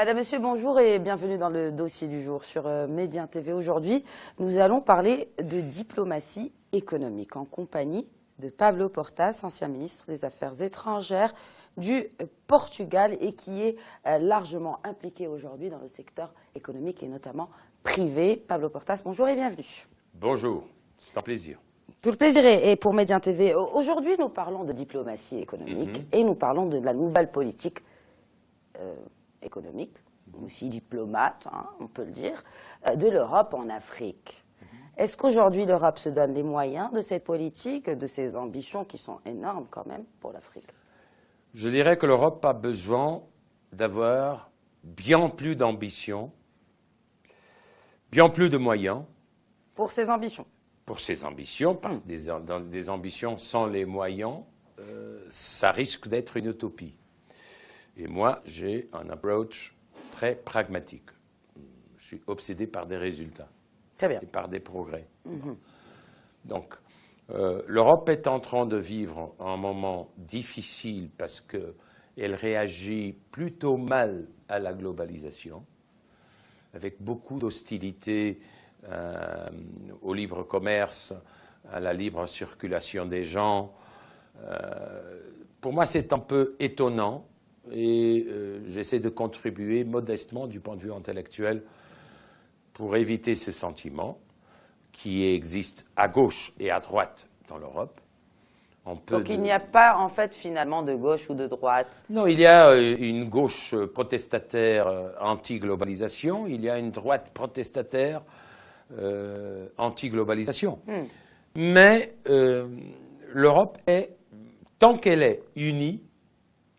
Madame, Monsieur, bonjour et bienvenue dans le dossier du jour sur Média TV. Aujourd'hui, nous allons parler de diplomatie économique en compagnie de Pablo Portas, ancien ministre des Affaires étrangères du Portugal et qui est largement impliqué aujourd'hui dans le secteur économique et notamment privé. Pablo Portas, bonjour et bienvenue. Bonjour, c'est un plaisir. Tout le plaisir est pour Média TV. Aujourd'hui, nous parlons de diplomatie économique et nous parlons de la nouvelle politique économique, aussi diplomate, hein, on peut le dire, de l'Europe en Afrique. Est-ce qu'aujourd'hui l'Europe se donne les moyens de cette politique, de ses ambitions qui sont énormes quand même pour l'Afrique? Je dirais que l'Europe a besoin d'avoir bien plus d'ambition, bien plus de moyens. Pour ses ambitions? Pour ses ambitions, parce que dans des ambitions sans les moyens, ça risque d'être une utopie. Et moi, j'ai un approach très pragmatique. Je suis obsédé par des résultats. Très bien. Et par des progrès. Donc, l'Europe est en train de vivre un moment difficile parce qu'elle réagit plutôt mal à la globalisation, avec beaucoup d'hostilité au libre commerce, à la libre circulation des gens. Pour moi, c'est un peu étonnant. Et j'essaie de contribuer modestement du point de vue intellectuel pour éviter ces sentiments qui existent à gauche et à droite dans l'Europe. Donc il n'y a pas en fait finalement de gauche ou de droite? Non, il y a une gauche protestataire anti-globalisation, il y a une droite protestataire anti-globalisation. Mais l'Europe est, tant qu'elle est unie,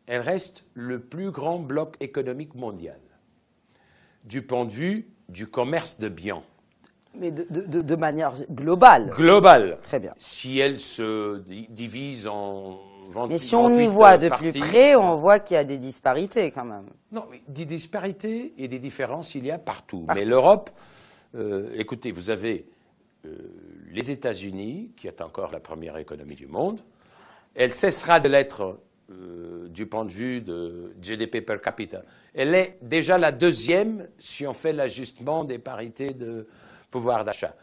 elle reste le plus grand bloc économique mondial, du point de vue du commerce de biens. Mais de manière globale? Globale. Très bien. Si elle se divise en 28 Mais si on y voit de parties, plus près, on voit qu'il y a des disparités quand même. Non, des disparités et des différences, il y a partout. Mais l'Europe, écoutez, vous avez les États-Unis, qui est encore la première économie du monde. Elle cessera de l'être du point de vue de GDP per capita. Elle est déjà la deuxième si on fait l'ajustement des parités de pouvoir d'achat.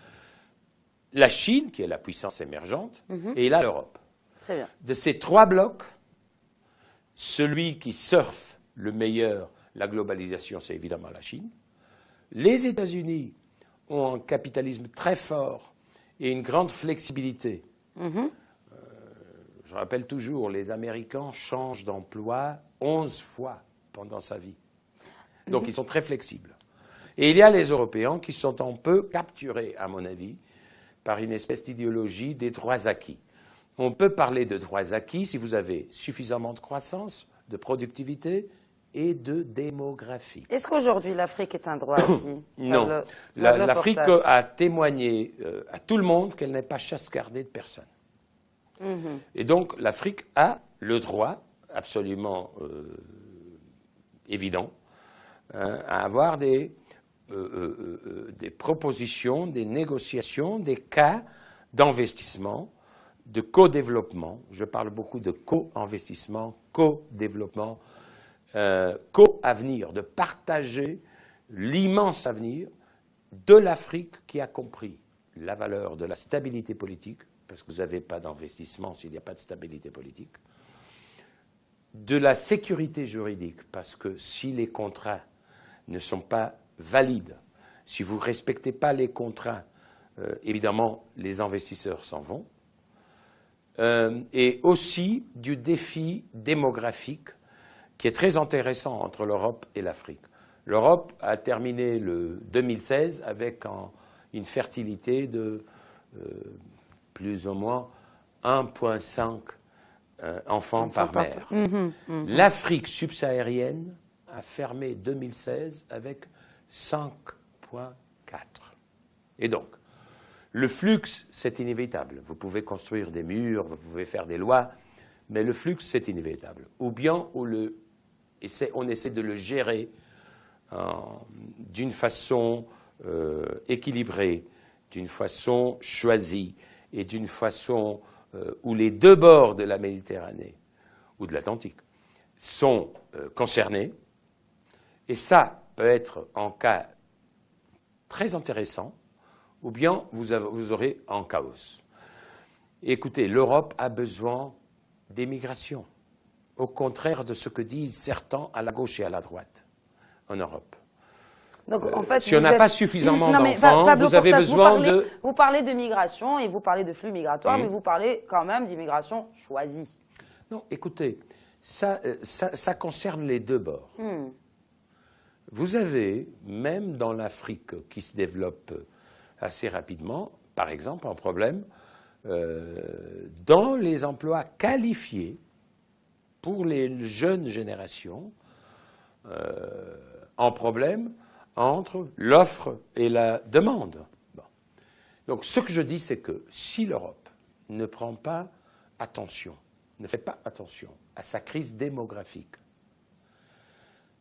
La Chine, qui est la puissance émergente, et là l'Europe. Très bien. De ces trois blocs, celui qui surfe le meilleur la globalisation, c'est évidemment la Chine. Les États-Unis ont un capitalisme très fort et une grande flexibilité. Je rappelle toujours, les Américains changent d'emploi 11 fois pendant sa vie. Donc ils sont très flexibles. Et il y a les Européens qui sont un peu capturés, à mon avis, par une espèce d'idéologie des droits acquis. On peut parler de droits acquis si vous avez suffisamment de croissance, de productivité et de démographie. Est-ce qu'aujourd'hui l'Afrique est un droit acquis? Non. L'Afrique a témoigné à tout le monde qu'elle n'est pas chasse gardée de personne. Et donc l'Afrique a le droit absolument évident à avoir des propositions, des négociations, des cas d'investissement, de co-développement. Je parle beaucoup de co-investissement, co-développement, co-avenir, de partager l'immense avenir de l'Afrique qui a compris la valeur de la stabilité politique, parce que vous n'avez pas d'investissement s'il n'y a pas de stabilité politique, de la sécurité juridique, parce que si les contrats ne sont pas valides, si vous ne respectez pas les contrats, évidemment, les investisseurs s'en vont, et aussi du défi démographique qui est très intéressant entre l'Europe et l'Afrique. L'Europe a terminé le 2016 avec une fertilité de plus ou moins 1,5 enfants par mère. L'Afrique subsaharienne a fermé 2016 avec 5,4. Et donc, le flux, c'est inévitable. Vous pouvez construire des murs, vous pouvez faire des lois, mais le flux, c'est inévitable. Ou bien on essaie de le gérer d'une façon équilibrée, d'une façon choisie, et d'une façon où les deux bords de la Méditerranée ou de l'Atlantique sont concernés Et ça peut être en cas très intéressant, ou bien vous aurez en chaos. Écoutez, l'Europe a besoin d'émigration, au contraire de ce que disent certains à la gauche et à la droite en Europe. Donc, en fait, si on n'a pas suffisamment d'enfants, vous avez besoin de... Vous parlez de migration et vous parlez de flux migratoires, mais vous parlez quand même d'immigration choisie. Non, écoutez, ça concerne les deux bords. Vous avez, même dans l'Afrique qui se développe assez rapidement, par exemple, un problème dans les emplois qualifiés pour les jeunes générations, un problème entre l'offre et la demande. Bon. Donc ce que je dis, c'est que si l'Europe ne prend pas attention, ne fait pas attention à sa crise démographique,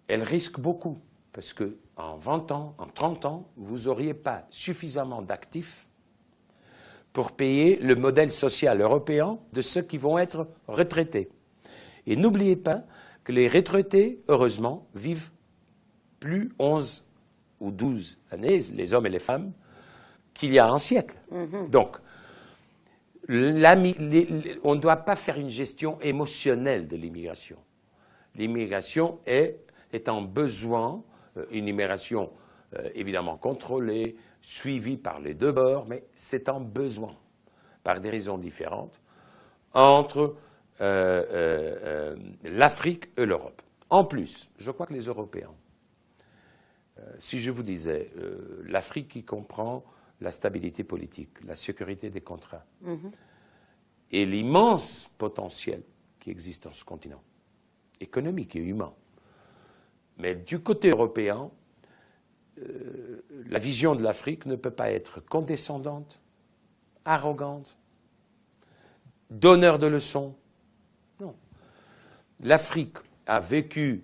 elle risque beaucoup, parce qu'en 20 ans, en 30 ans, vous n'auriez pas suffisamment d'actifs pour payer le modèle social européen de ceux qui vont être retraités. Et n'oubliez pas que les retraités, heureusement, vivent plus 11 ou 12 années, les hommes et les femmes, qu'il y a un siècle. Donc, on ne doit pas faire une gestion émotionnelle de l'immigration. L'immigration est un besoin, une immigration évidemment contrôlée, suivie par les deux bords, mais c'est un besoin, par des raisons différentes, entre l'Afrique et l'Europe. En plus, je crois que les Européens, si je vous disais, l'Afrique qui comprend la stabilité politique, la sécurité des contrats, et l'immense potentiel qui existe dans ce continent, économique et humain. Mais du côté européen, la vision de l'Afrique ne peut pas être condescendante, arrogante, donneur de leçons. Non. L'Afrique a vécu...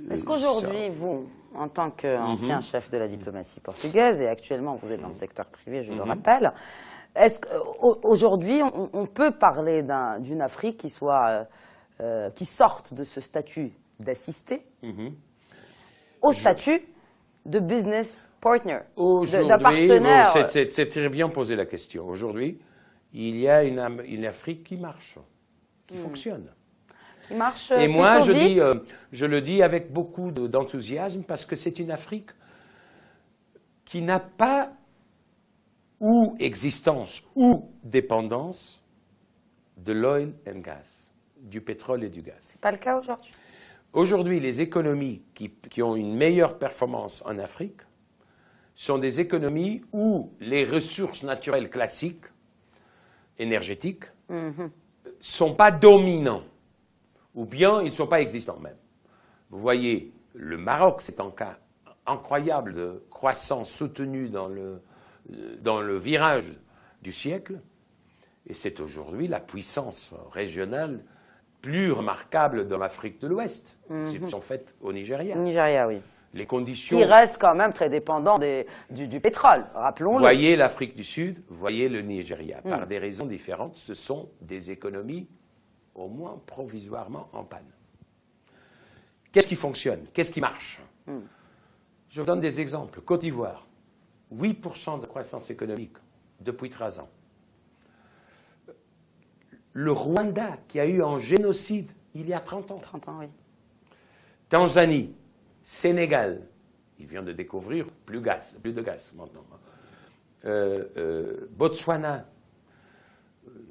Est-ce qu'aujourd'hui, vous, en tant qu'ancien chef de la diplomatie portugaise, et actuellement vous êtes dans le secteur privé, je le rappelle, est-ce qu'aujourd'hui on peut parler d'une Afrique qui sorte de ce statut d'assisté au statut de business partner, d'un partenaire? C'est très bien posé la question. Aujourd'hui, il y a une Afrique qui marche, qui fonctionne. Qui marche et moi, vite. je le dis avec beaucoup d'enthousiasme parce que c'est une Afrique qui n'a pas ou existence ou dépendance de l'oil and gas, du pétrole et du gaz. C'est pas le cas aujourd'hui. Aujourd'hui, les économies qui ont une meilleure performance en Afrique sont des économies où les ressources naturelles classiques, énergétiques, ne sont pas dominants. Ou bien ils ne sont pas existants même. Vous voyez, le Maroc, c'est un cas incroyable de croissance soutenue dans le virage du siècle, et c'est aujourd'hui la puissance régionale plus remarquable dans l'Afrique de l'Ouest. Ils sont faites au Nigeria. Au Nigeria, oui. Les conditions... Qui reste quand même très dépendant du pétrole, rappelons-le. Vous voyez l'Afrique du Sud, vous voyez le Nigeria. Par des raisons différentes, ce sont des économies au moins provisoirement en panne. Qu'est-ce qui fonctionne? Qu'est-ce qui marche? Je vous donne des exemples. Côte d'Ivoire, 8% de croissance économique depuis 13 ans. Le Rwanda, qui a eu un génocide il y a 30 ans. 30 ans, oui. Tanzanie, Sénégal, il vient de découvrir plus de gaz maintenant. Botswana,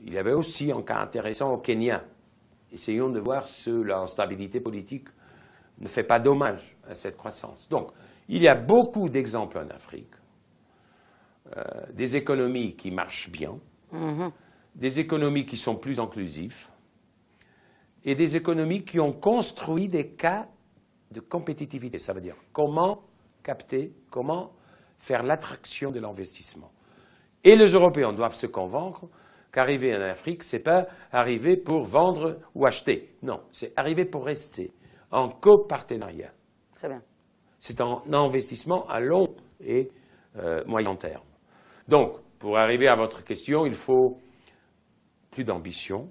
il y avait aussi un cas intéressant au Kenya. Essayons de voir si l'instabilité politique ne fait pas dommage à cette croissance. Donc, il y a beaucoup d'exemples en Afrique, des économies qui marchent bien, des économies qui sont plus inclusives, et des économies qui ont construit des cas de compétitivité. Ça veut dire comment capter, comment faire l'attraction de l'investissement. Et les Européens doivent se convaincre qu'arriver en Afrique, ce n'est pas arriver pour vendre ou acheter. Non, c'est arriver pour rester en copartenariat. Très bien. C'est un investissement à long et moyen terme. Donc, pour arriver à votre question, il faut plus d'ambition,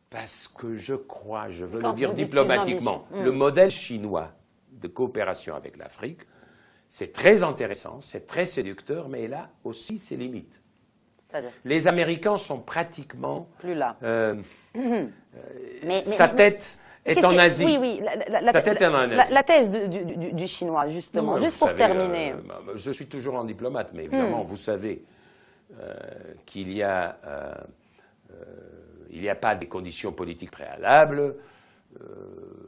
parce que je crois, je veux le dire diplomatiquement, le modèle chinois de coopération avec l'Afrique. C'est très intéressant, c'est très séducteur, mais il a aussi ses limites. Les Américains sont pratiquement... Plus là. Sa tête est en Asie. Oui, sa tête est en Asie. La thèse du chinois, justement, non, juste pour savez, terminer. Je suis toujours un diplomate, mais évidemment, vous savez qu'il n'y a pas des conditions politiques préalables.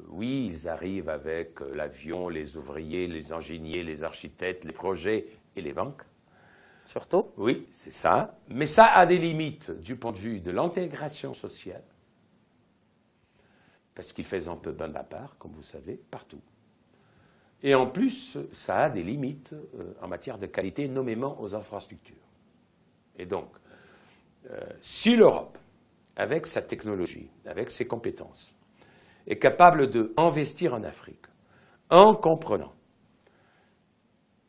Oui, ils arrivent avec l'avion, les ouvriers, les ingénieurs, les architectes, les projets et les banques. Surtout. Oui, c'est ça. Mais ça a des limites du point de vue de l'intégration sociale. Parce qu'ils font un peu Bonaparte, comme vous savez, partout. Et en plus, ça a des limites en matière de qualité, nommément aux infrastructures. Et donc, si l'Europe, avec sa technologie, avec ses compétences, est capable d'investir en Afrique, en comprenant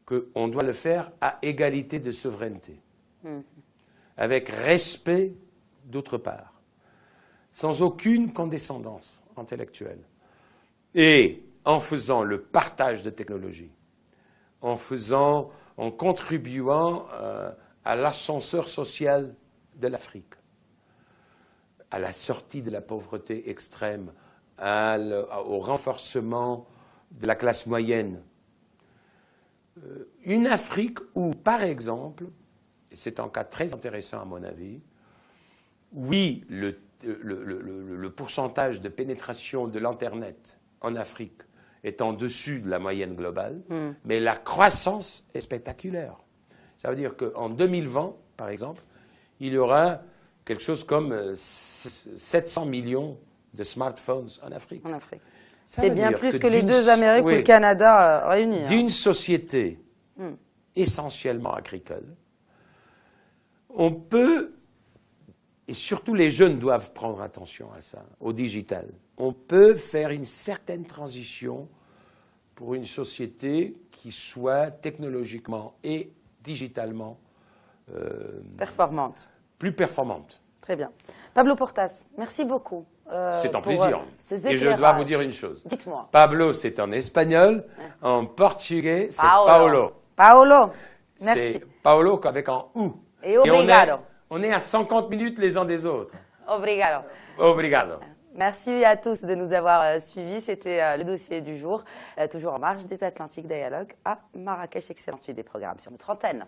qu'on doit le faire à égalité de souveraineté, avec respect d'autre part, sans aucune condescendance intellectuelle, et en faisant le partage de technologies, en contribuant à l'ascenseur social de l'Afrique, à la sortie de la pauvreté extrême, au renforcement de la classe moyenne. Une Afrique où, par exemple, et c'est un cas très intéressant à mon avis, oui, le pourcentage de pénétration de l'Internet en Afrique est en dessus de la moyenne globale, mais la croissance est spectaculaire. Ça veut dire qu'en 2020, par exemple, il y aura quelque chose comme 700 millions de smartphones en Afrique. En Afrique. C'est bien plus que les deux Amériques ou le Canada réunis. D'une société essentiellement agricole, on peut, et surtout les jeunes doivent prendre attention à ça, au digital, on peut faire une certaine transition pour une société qui soit technologiquement et digitalement performante. Plus performante. Très bien. Pablo Portas, merci beaucoup. C'est un plaisir. Ces et je dois vous dire une chose. Dites-moi. Pablo, c'est en espagnol. En portugais, c'est Paolo. Paolo. Merci. C'est Paolo avec un U. Et obrigado. On est à 50 minutes les uns des autres. Obrigado. Obrigado. Merci à tous de nous avoir suivis. C'était le dossier du jour, toujours en marge des Atlantiques Dialogue à Marrakech. Excellent suite des programmes sur notre antenne.